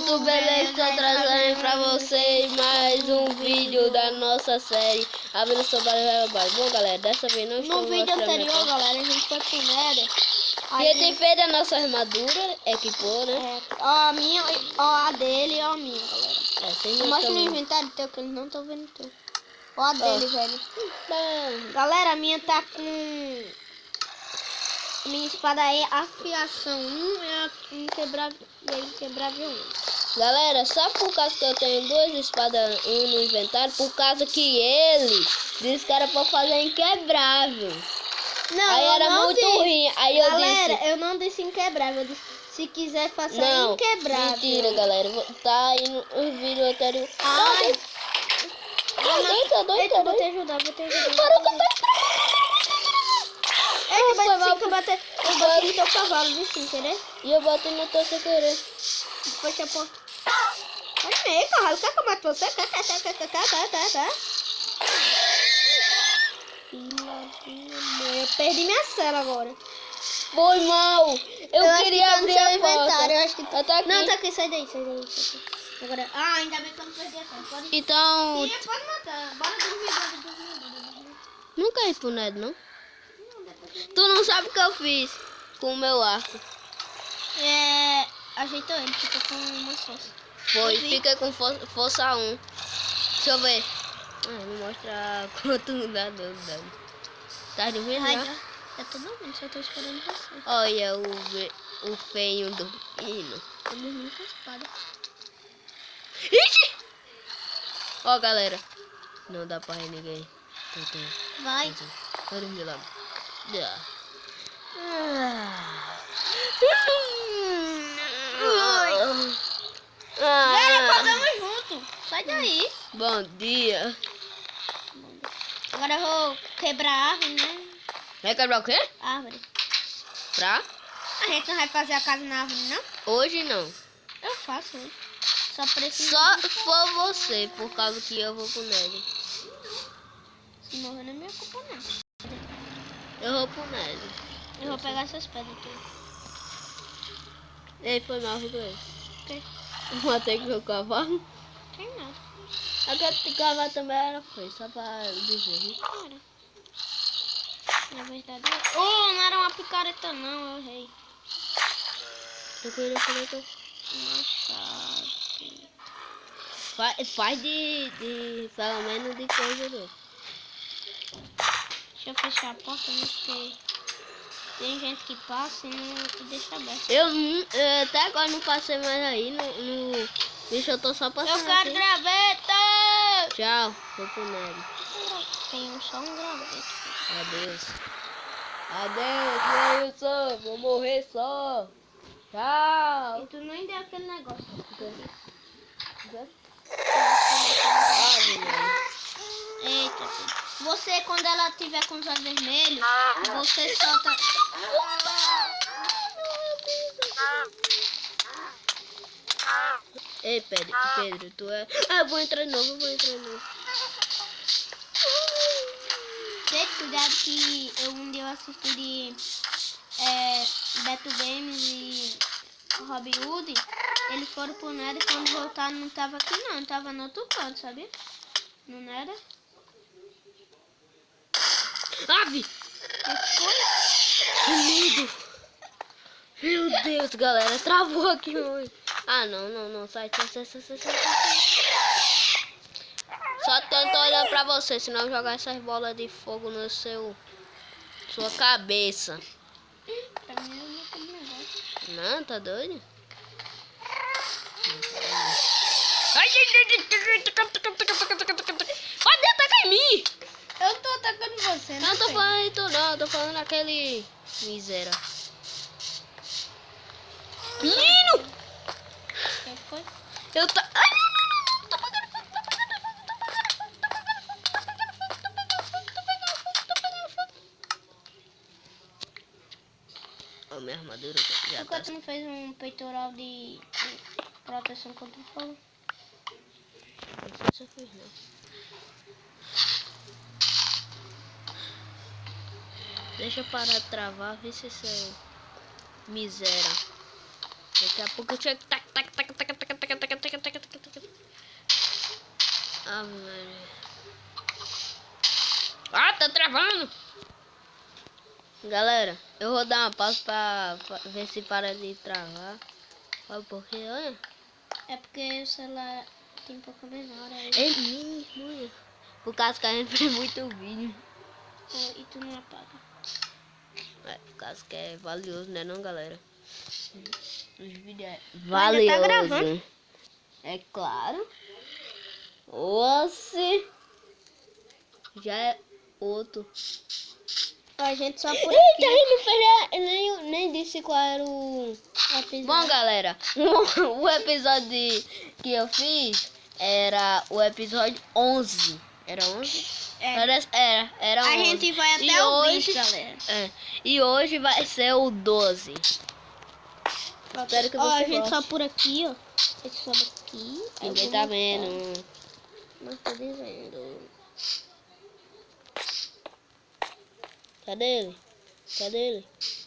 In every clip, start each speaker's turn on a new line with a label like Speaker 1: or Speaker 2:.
Speaker 1: muito beleza, estou trazendo pra vocês mais um vídeo da nossa série Abrindo Sobrevivência Base. Bom, galera, dessa vez não estou
Speaker 2: No vídeo anterior, galera, a gente foi pro Nether.
Speaker 1: E ele tem feito a nossa armadura, equipou, né?
Speaker 2: Ó a minha, ó a dele e ó a minha, galera.
Speaker 1: Sem
Speaker 2: Mostra no inventário teu, que eles não estão vendo teu. Ó a dele, velho. Galera, a minha tá com... Minha espada é afiação 1 e inquebrável 1.
Speaker 1: Galera, só por causa que eu tenho duas espadas no inventário, por causa que ele disse que era pra fazer inquebrável.
Speaker 2: Não,
Speaker 1: aí era
Speaker 2: não
Speaker 1: muito
Speaker 2: disse.
Speaker 1: ruim. Aí eu
Speaker 2: galera,
Speaker 1: disse...
Speaker 2: eu não disse inquebrável, eu disse se quiser fazer
Speaker 1: Não,
Speaker 2: inquebrável.
Speaker 1: mentira, galera. Tá aí no vídeo anterior.
Speaker 2: Ai.
Speaker 1: Tá doido.
Speaker 2: Vou te ajudar,
Speaker 1: Parou que eu
Speaker 2: eu bati no teu cavalo, viu, sem querer?
Speaker 1: E eu bati no teu sem querer.
Speaker 2: Fecha a porta. Olha aí, cavalo, quer que eu mate você? Tá. Eu perdi minha cela agora.
Speaker 1: Foi mal. Eu queria
Speaker 2: acho que tá
Speaker 1: abrir
Speaker 2: no seu
Speaker 1: a porta.
Speaker 2: inventário. Eu acho que
Speaker 1: tá aqui.
Speaker 2: Não, tá aqui, sai daí. Agora, ainda bem que eu não perdi a cela. Pode...
Speaker 1: Então...
Speaker 2: Pode matar. Bora dormir.
Speaker 1: Nunca ir pro Ned, não? Tu não sabe o que eu fiz com o meu arco.
Speaker 2: Ajeitou ele, ficou com uma força.
Speaker 1: Foi, fica com força 1. Deixa eu ver. Não mostra quanto dano. Tá dormindo já?
Speaker 2: Já tô dormindo, só tô esperando você.
Speaker 1: Olha o feio do hino.
Speaker 2: Eu dormi com a espada.
Speaker 1: Ixi! Ó, galera. Não dá pra ver ninguém.
Speaker 2: Vai.
Speaker 1: Vai dormir logo.
Speaker 2: Galera, acordamos junto. Sai daí.
Speaker 1: Bom dia.
Speaker 2: Agora eu vou quebrar a árvore, né?
Speaker 1: Vai quebrar o quê?
Speaker 2: Árvore.
Speaker 1: Pra?
Speaker 2: A gente não vai fazer a casa na árvore, não?
Speaker 1: Hoje não.
Speaker 2: Eu faço hoje. Só preciso...
Speaker 1: Só for você, por causa que eu vou pro Ned.
Speaker 2: Se morrer não é minha culpa, não.
Speaker 1: Eu vou pro Ned.
Speaker 2: Eu vou pegar essas pedras aqui.
Speaker 1: Ei, foi mal, Rodrigo.
Speaker 2: O quê?
Speaker 1: Matei com o cavalo.
Speaker 2: Tem nada.
Speaker 1: Aquele cavalo também era feio, só pra dizer.
Speaker 2: Cara. Na verdade... não era uma picareta, não. Eu errei.
Speaker 1: Eu queria fazer que
Speaker 2: Machado.
Speaker 1: faz de pelo menos de coisa do.
Speaker 2: Deixa eu fechar a porta, né? Porque tem gente que passa e não deixa aberto.
Speaker 1: Eu até agora não passei mais aí no bicho, eu tô só passando.
Speaker 2: Eu quero
Speaker 1: aqui.
Speaker 2: graveta!
Speaker 1: Tchau, vou pro Ned.
Speaker 2: Tenho só um graveta.
Speaker 1: Adeus. Wilson, vou morrer só. Tchau.
Speaker 2: E tu nem deu aquele negócio. Eita, filho. Você, quando ela tiver com os olhos vermelhos, você solta...
Speaker 1: Ei, Pedro, tu é... eu vou entrar de novo,
Speaker 2: Gente, cuidado que um dia eu assisti de Beto Games e Robin Hood. Eles foram pro Nether e quando voltaram não tava aqui não, tava no outro canto, sabia? No Nether.
Speaker 1: Ave!
Speaker 2: O que foi?
Speaker 1: Que medo! Meu Deus, galera, travou aqui muito. Não, sai. Só tento olhar pra você, senão jogar essas bolas de fogo no sua cabeça.
Speaker 2: Pra mim não é aquele negócio.
Speaker 1: Não, tá doido? Pode atacar em mim!
Speaker 2: Eu tô atacando você,
Speaker 1: Não tô falando tu não, tô falando aquele miséria. Menino!
Speaker 2: O que foi?
Speaker 1: Eu tô... Ai, não, tô pegando fogo. Ó, minha armadura já
Speaker 2: Por
Speaker 1: tá...
Speaker 2: que tu não fez um peitoral de proteção contra o fogo?
Speaker 1: Não sei se eu fiz, não. Deixa eu parar de travar, vê se isso é miséria. Daqui a pouco eu tinha que tac. Ah, Maria. Ah, tá travando. Galera, eu vou dar uma pausa pra ver se para de travar. Olha porque, olha.
Speaker 2: É porque o celular tem pouca memória aí.
Speaker 1: É mesmo. Por causa que a gente fez muito vídeo.
Speaker 2: E tu não apaga.
Speaker 1: É, por causa que é valioso, né não, galera? Os vídeos é
Speaker 2: Mas
Speaker 1: valioso.
Speaker 2: já tá gravando?
Speaker 1: É claro. Oxe. Já é outro.
Speaker 2: A gente só por
Speaker 1: Eita,
Speaker 2: aqui.
Speaker 1: ele não fez nem disse qual era o... Bom, galera, o episódio que eu fiz era o episódio 11. Era 11? Era 11.
Speaker 2: A gente vai até
Speaker 1: E
Speaker 2: o
Speaker 1: hoje,
Speaker 2: 20, galera.
Speaker 1: E hoje vai ser o 12. Espero que
Speaker 2: Ó, a
Speaker 1: você
Speaker 2: gente
Speaker 1: goste.
Speaker 2: só por aqui, ó. A gente sobe aqui. aí eu
Speaker 1: Ninguém
Speaker 2: vou
Speaker 1: tá
Speaker 2: mostrar.
Speaker 1: vendo.
Speaker 2: Não tô dizendo.
Speaker 1: Cadê ele? Cadê ele?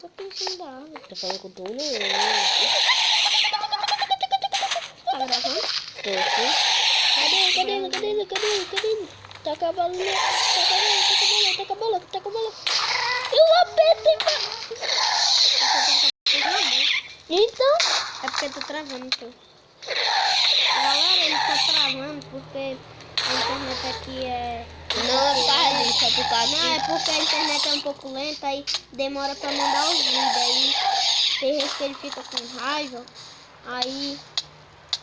Speaker 2: Tô pensando da água.
Speaker 1: Tá falando com tu, não?
Speaker 2: Tá gravando?
Speaker 1: Tô, sim. Cadê ele? Cadê ele? Cadê ele? Cadê ele? Taca a bola, taca a bola, taca a bola. E o aperto, então?
Speaker 2: É porque tá travando, então. Galera, ele tá travando porque a internet aqui é...
Speaker 1: Não é por causa disso, é por causa
Speaker 2: Não, é porque a internet é um pouco lenta, aí demora pra mandar os vídeos, aí tem vezes que ele fica com raiva, aí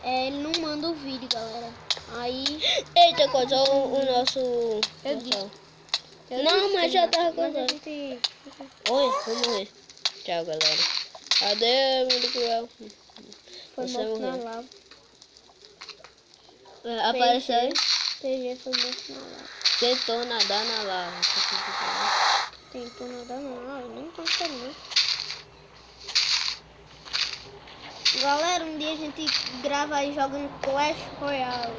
Speaker 2: ele não manda o vídeo, galera. Aí...
Speaker 1: Eita, coisa, o nosso...
Speaker 2: Eu disse.
Speaker 1: Não, mas já tava
Speaker 2: Mas a
Speaker 1: coisando.
Speaker 2: gente...
Speaker 1: Oi, vou morrer. Tchau, galera. Adeus, muito cruel.
Speaker 2: Foi
Speaker 1: Você
Speaker 2: morto na
Speaker 1: morreu.
Speaker 2: lava.
Speaker 1: Apareceu aí.
Speaker 2: PG foi morto na lava.
Speaker 1: Tentou nadar na lava.
Speaker 2: Tentou nadar na lava, não conseguiu. Galera, um dia a gente grava aí jogando Clash Royale.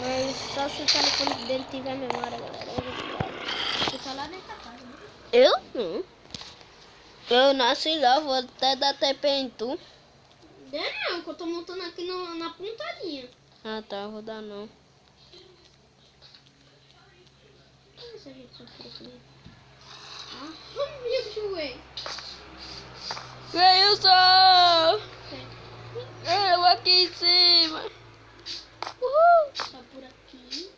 Speaker 2: Mas só se o telefone dele tiver memória, galera. A gente grava. Fica lá dentro da casa, né?
Speaker 1: Eu não. Eu nasci lá, vou até dar TP em tu.
Speaker 2: Não, que eu tô montando aqui na pontaria.
Speaker 1: Ah tá, vou dar não.
Speaker 2: Olha se a gente só por aqui. Ah, meu joelho.
Speaker 1: Veio só! Eu aqui em cima. Uhul!
Speaker 2: Só por aqui.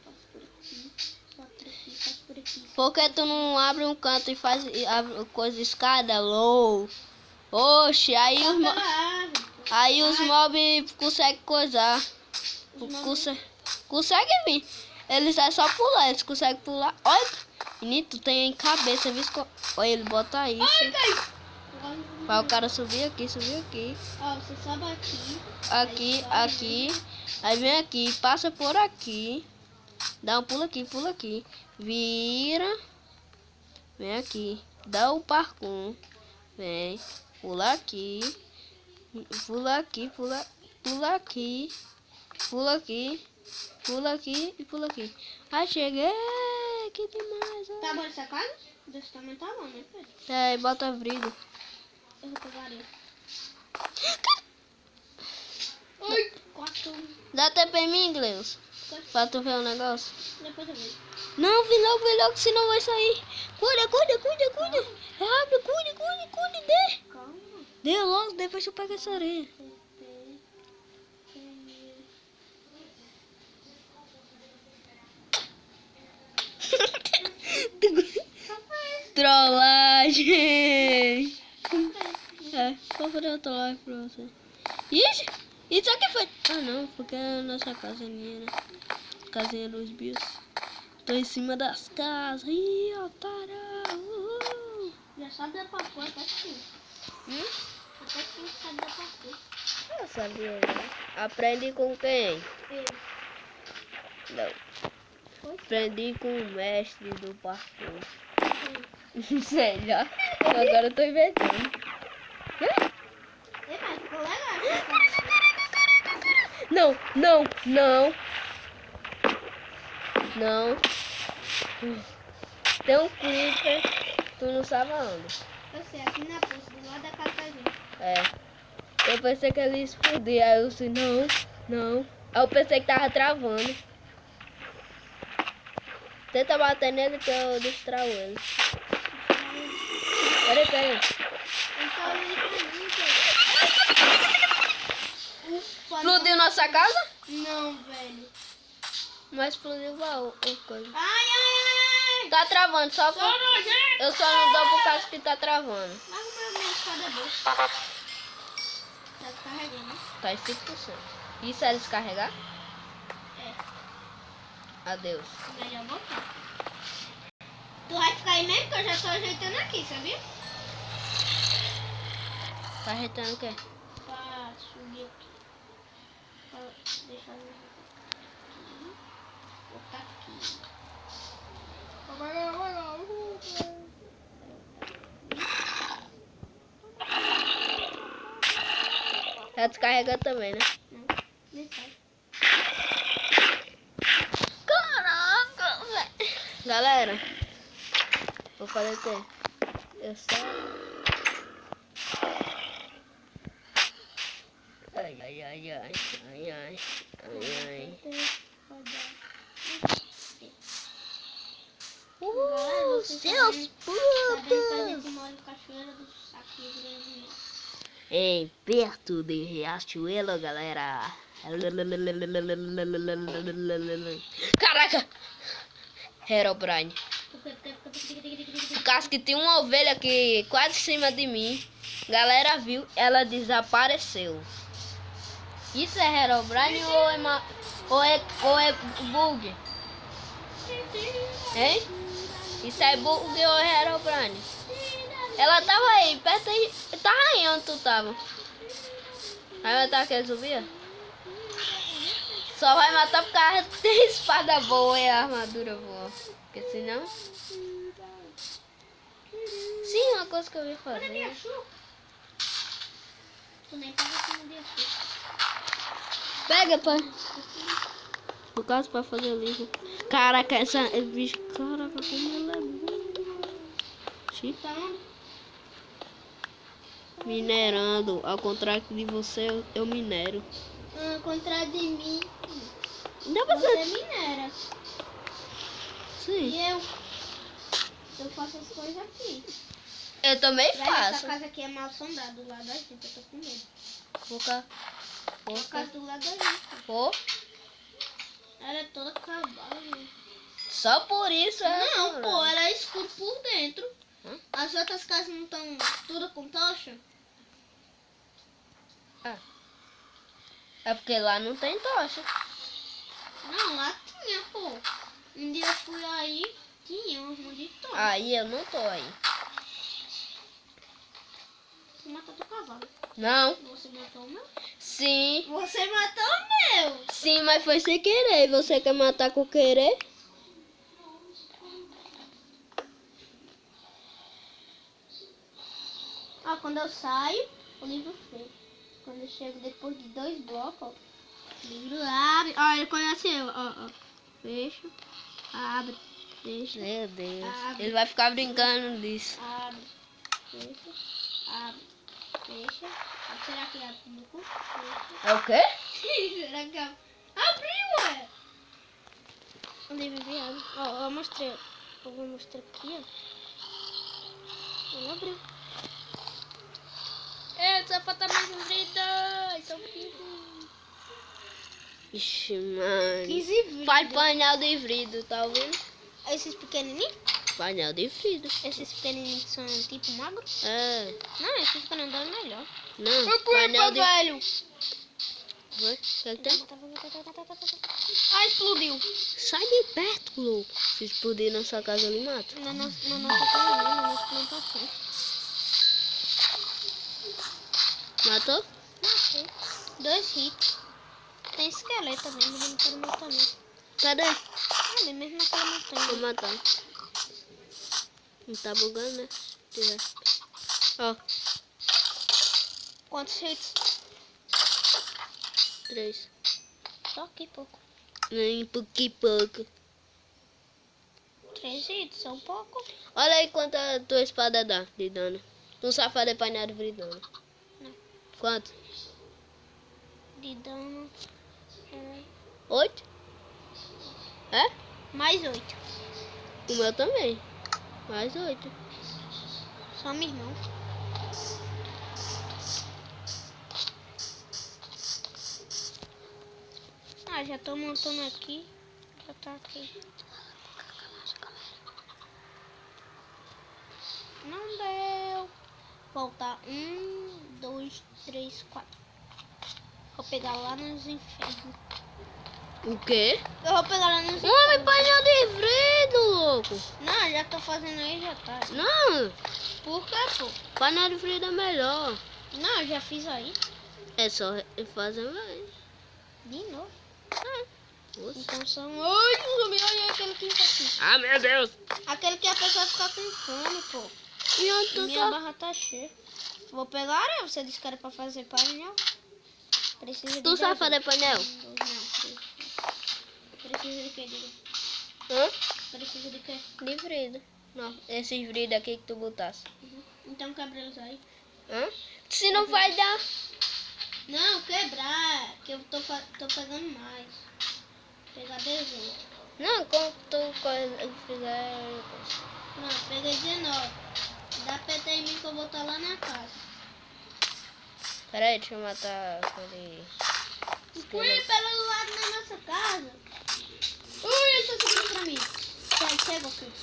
Speaker 2: Passo por aqui. Só por aqui, passo por aqui.
Speaker 1: Por que tu não abre um canto e faz abre coisa escada? Low. Oxe, aí os mobs conseguem coisar. Consegue vir. Eles é só pular, eles conseguem pular. Olha, menino, tu tem cabeça, viu? Olha, ele bota isso. Para o cara subir aqui,
Speaker 2: Ó, você sobe aqui.
Speaker 1: Aqui. Aí vem aqui, passa por aqui. Dá um pulo aqui. Vira. Vem aqui. Dá o parkour. Vem. Pula aqui. Pula aqui. E pula aqui. Aí cheguei. Que demais. Ó.
Speaker 2: Tá bom essa casa? Desse tamanho tá bom, né, Pedro?
Speaker 1: É, bota brilho.
Speaker 2: Eu vou pegar areia. Ai, 4.
Speaker 1: Dá TP em mim, Gleus. Pra tu ver o negócio.
Speaker 2: Depois eu vejo.
Speaker 1: Não, vem logo, senão vai sair. Cuida. É rápido, cuide, dê.
Speaker 2: Calma.
Speaker 1: Dê logo, depois eu pego essa areia. Trollagem. É, vou fazer uma trollagem pra você. Ixi, isso aqui foi... Ah não, porque a nossa casinha, né? Casinha dos bios. Tô em cima das casas. Ih, otário.
Speaker 2: Já sabe da papoa, até que Até que sabe da papoa.
Speaker 1: Eu sabia, né? Aprendi com quem?
Speaker 2: Eu.
Speaker 1: Não. Aprendi com o mestre do parkour. Sei lá. Agora eu tô inventando.
Speaker 2: Ei, mas ficou legal essa casa.
Speaker 1: Não. Tem um creeper. Tu não sabe aonde.
Speaker 2: Eu sei, aqui na poça, do lado da casa da gente.
Speaker 1: É. Eu pensei que ele ia explodir. Aí eu disse, não. Aí eu pensei que tava travando. Tenta bater nele que eu distraio ele. Peraí. Explodiu nossa casa?
Speaker 2: Não, velho.
Speaker 1: Mas explodiu o coisa.
Speaker 2: Ai.
Speaker 1: Tá travando, só que eu só não dou por causa que tá travando.
Speaker 2: Mas o meu espada é boa. Tá descarregando, né?
Speaker 1: Tá em 5%. Isso é descarregar?
Speaker 2: É.
Speaker 1: Adeus.
Speaker 2: Melhor botar. Tu vai ficar aí mesmo que eu já tô ajeitando aqui, sabia?
Speaker 1: Tá ajeitando o quê?
Speaker 2: Pra subir aqui. Pra deixar eu aqui. Botar aqui.
Speaker 1: Tá descarregando também, né?
Speaker 2: Não, nem sai.
Speaker 1: Caraca, velho. Galera, vou fazer o quê? Eu só... Ai. Seus putos! Em perto de Riachuelo, galera. Caraca! Herobrine. Por causa que tem uma ovelha aqui quase em cima de mim. Galera viu, ela desapareceu. Isso é Herobrine ou é bug? Hein? Isso é bug ou é Herobrine? Ela tava aí, perto aí. Tava aí onde tu tava. Vai matar aquele zumbi? Só vai matar por causa de ter espada boa e a armadura boa. Porque senão... Sim, uma coisa que eu ia fazer.
Speaker 2: Tu nem tava aqui no
Speaker 1: Pega, pai. No caso, pra fazer o livro. Caraca, essa bicho. Caraca, como ela é boa.
Speaker 2: Então,
Speaker 1: Minerando. Ao contrário de você, eu minero.
Speaker 2: ao contrário de mim,
Speaker 1: Dá pra
Speaker 2: você
Speaker 1: fazer.
Speaker 2: minera.
Speaker 1: Sim.
Speaker 2: E eu faço as coisas aqui.
Speaker 1: Eu também
Speaker 2: Velho,
Speaker 1: faço.
Speaker 2: essa casa aqui é mal assombrada do lado da gente, eu tô com medo.
Speaker 1: Vou
Speaker 2: A casa do lado da gente.
Speaker 1: Vou.
Speaker 2: Ela é toda acabada.
Speaker 1: Só por isso é.
Speaker 2: Não, pô, ela é escura por dentro.
Speaker 1: Hã?
Speaker 2: As outras casas não estão tudo com tocha?
Speaker 1: É porque lá não tem tocha.
Speaker 2: Não, lá tinha, pô. Um dia eu fui aí, tinha um monte de tocha.
Speaker 1: Aí eu não tô aí.
Speaker 2: Você matou teu cavalo.
Speaker 1: Não.
Speaker 2: Você matou o meu?
Speaker 1: Sim.
Speaker 2: Você matou o meu!
Speaker 1: Sim, mas foi sem querer. Você quer matar com querer?
Speaker 2: Ah, quando eu saio, o livro fecha. Quando eu chego depois de 2 blocos, ó, o livro abre. Ó, ele conhece eu, ó. Fecha, abre, fecha,
Speaker 1: Meu Deus.
Speaker 2: Abre.
Speaker 1: Ele vai ficar brincando disso.
Speaker 2: abre, fecha, abre, fecha. Ah, será que abre no cu? Fecha.
Speaker 1: É o quê?
Speaker 2: Será que abre? Abriu, ué! O livro abre. Ó, eu mostrei. Eu vou mostrar aqui, ó. Ele abriu. Só falta mais uns 32. São 15.
Speaker 1: Ixi, mano.
Speaker 2: 15 vídeos.
Speaker 1: Faz painel de vidro, tá ouvindo?
Speaker 2: Esses pequenininhos?
Speaker 1: Painel de vidro.
Speaker 2: Esses pequenininhos que são tipo magro?
Speaker 1: É.
Speaker 2: Não, esses grandão é melhor.
Speaker 1: Não, painel de...
Speaker 2: velho.
Speaker 1: Oi? O que tem?
Speaker 2: Ah, explodiu.
Speaker 1: Sai de perto, louco. Se explodir na sua casa, eu lhe mato.
Speaker 2: Na nossa casa, na nossa plantação.
Speaker 1: Matou?
Speaker 2: Matei. 2 hits. Tem esqueleto também, mas eu não quero matar não.
Speaker 1: Cadê?
Speaker 2: Ali mesmo naquela montanha.
Speaker 1: Vou matar. Não tá bugando, né? Ó,
Speaker 2: Quantos hits?
Speaker 1: 3.
Speaker 2: Só que pouco.
Speaker 1: Nem pouco.
Speaker 2: 3 hits, são pouco.
Speaker 1: Olha aí quanto a tua espada dá de dano. Tu não sabe fazer painel de vidro, não.
Speaker 2: Não.
Speaker 1: Quanto?
Speaker 2: de dano.
Speaker 1: 8? É?
Speaker 2: Mais 8.
Speaker 1: O meu também. Mais 8.
Speaker 2: Só meu irmão. Ah, já tô montando aqui. Já tá aqui. Não deu. Voltar 1, 2, 3, 4. Vou pegar lá nos infernos.
Speaker 1: O quê?
Speaker 2: Eu vou pegar lá nos
Speaker 1: Homem,
Speaker 2: infernos.
Speaker 1: painel de vidro, louco.
Speaker 2: Não, já tô fazendo aí, já tá.
Speaker 1: Não,
Speaker 2: Por quê, pô?
Speaker 1: painel de vidro é melhor.
Speaker 2: Não, eu já fiz aí.
Speaker 1: É só fazer mais.
Speaker 2: De novo.
Speaker 1: Oxe.
Speaker 2: Então são 8 zumbis. Olha aquele que tá aqui.
Speaker 1: Ah, meu Deus.
Speaker 2: Aquele que a pessoa fica com fome, pô.
Speaker 1: E onde tu
Speaker 2: Minha
Speaker 1: tá?
Speaker 2: barra tá cheia. Vou pegar a areia. Você disse que era pra fazer painel. Precisa de
Speaker 1: Tu sabe
Speaker 2: 10.
Speaker 1: fazer painel?
Speaker 2: Não, precisa de quê, Diga?
Speaker 1: Hã?
Speaker 2: Precisa de quê?
Speaker 1: De vidro. Não, esses vidros aqui que tu botasse.
Speaker 2: Então quebra eles aí.
Speaker 1: Hã? Se não vai dar.
Speaker 2: Não, quebrar. Que eu tô pegando mais. Pegar 18.
Speaker 1: Não, quando tu fizer.
Speaker 2: Pronto, peguei 19. Dá PT em mim que eu vou estar lá na casa.
Speaker 1: Pera aí, deixa eu matar aquele.
Speaker 2: Fui pelo lado da nossa casa. Ui, ele tá subindo pra mim. Chega, filho.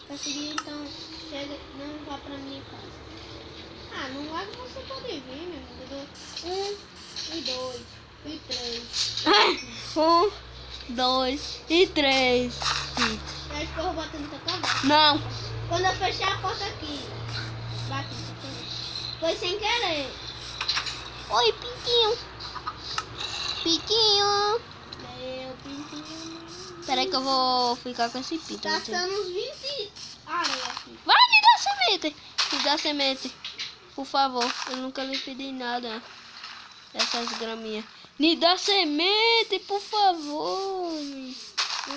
Speaker 2: Pra seguir, então, chega, não vá pra minha casa. Ah, não vai que você pode vir, meu amigo. 1 e 2 e 3.
Speaker 1: 1, 2 e 3.
Speaker 2: Eu acho que eu vou bater no teu cavalo.
Speaker 1: Não.
Speaker 2: Quando eu fechar a porta aqui. Bate no teu cavalo. Foi sem querer.
Speaker 1: Oi, Pintinho. Pintinho.
Speaker 2: Meu pintinho.
Speaker 1: Pera aí que eu vou ficar com esse pinto.
Speaker 2: Gastando uns 20 areia aqui.
Speaker 1: Vai, me dá semente. Me dá semente. Por favor, eu nunca lhe pedi nada. Essas graminhas. Me dá semente, por favor.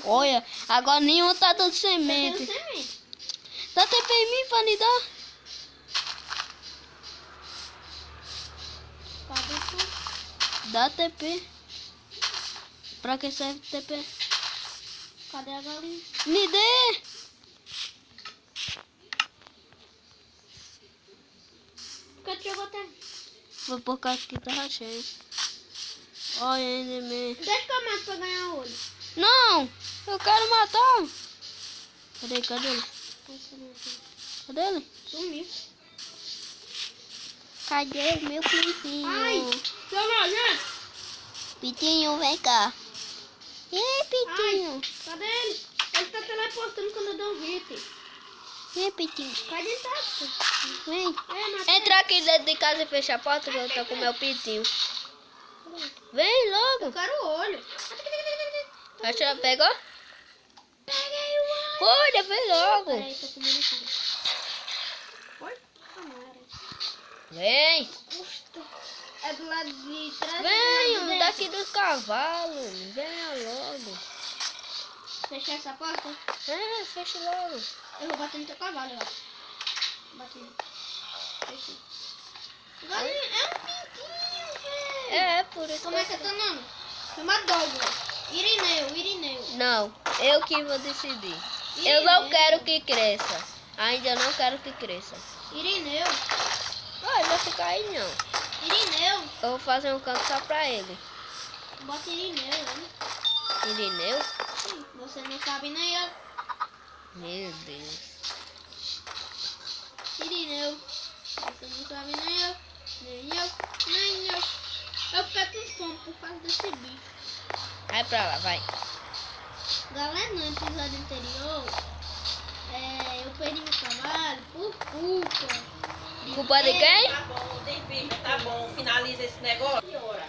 Speaker 1: Olha, agora nenhum tá dando
Speaker 2: Eu tenho
Speaker 1: semente.
Speaker 2: semente.
Speaker 1: Dá TP em mim pra me dar?
Speaker 2: Cadê tu?
Speaker 1: Dá TP. Pra que serve TP?
Speaker 2: Cadê a galinha?
Speaker 1: Me dê.
Speaker 2: Por que tu jogou até?
Speaker 1: Foi por causa que tava cheio. Olha, Enderman.
Speaker 2: Deixa que eu mato pra ganhar olho.
Speaker 1: Não, eu quero matar. Cadê ele? Cadê ele?
Speaker 2: Sumiu.
Speaker 1: Cadê o meu pintinho?
Speaker 2: Ai, seu nojento.
Speaker 1: Pintinho, vem cá. E aí, Pintinho?
Speaker 2: Cadê ele? Ele tá teleportando quando eu dou um hit.
Speaker 1: E aí, Pintinho?
Speaker 2: Cadê ele? Tá?
Speaker 1: Vem.
Speaker 2: Matei.
Speaker 1: Entra aqui dentro de casa e fecha a porta que eu tô com meu pintinho. Vem
Speaker 2: Eu
Speaker 1: logo.
Speaker 2: quero o olho.
Speaker 1: Acha, pegou?
Speaker 2: Peguei o olho.
Speaker 1: Olha, vem logo.
Speaker 2: Peraí, tô comendo aqui. Oi?
Speaker 1: Vem.
Speaker 2: É do lado de trás.
Speaker 1: Vem, daqui dos cavalos. Venha logo.
Speaker 2: Fechar essa porta?
Speaker 1: É, fecha logo.
Speaker 2: Eu vou bater no teu cavalo, ó. Bati. Fechei. Galinha, é um pintinho, velho.
Speaker 1: É, por isso.
Speaker 2: Como é que é teu nome? Chama Douglas. Irineu.
Speaker 1: Não, eu que vou decidir. Eu não quero que cresça. Ainda não quero que cresça.
Speaker 2: Irineu.
Speaker 1: Vai, vai ficar aí não.
Speaker 2: Irineu.
Speaker 1: Eu vou fazer um canto só pra ele.
Speaker 2: Bota Irineu, né?
Speaker 1: Irineu?
Speaker 2: Sim, você não sabe nem eu.
Speaker 1: Meu Deus.
Speaker 2: Irineu. Você não sabe nem eu. Nem eu. Eu fiquei com fome por causa desse bicho.
Speaker 1: Vai pra lá, vai.
Speaker 2: Galera, no episódio anterior, eu perdi meu trabalho por culpa.
Speaker 1: Culpa de quem?
Speaker 3: Tá bom, tem firme, tá bom. Finaliza esse negócio. Que hora?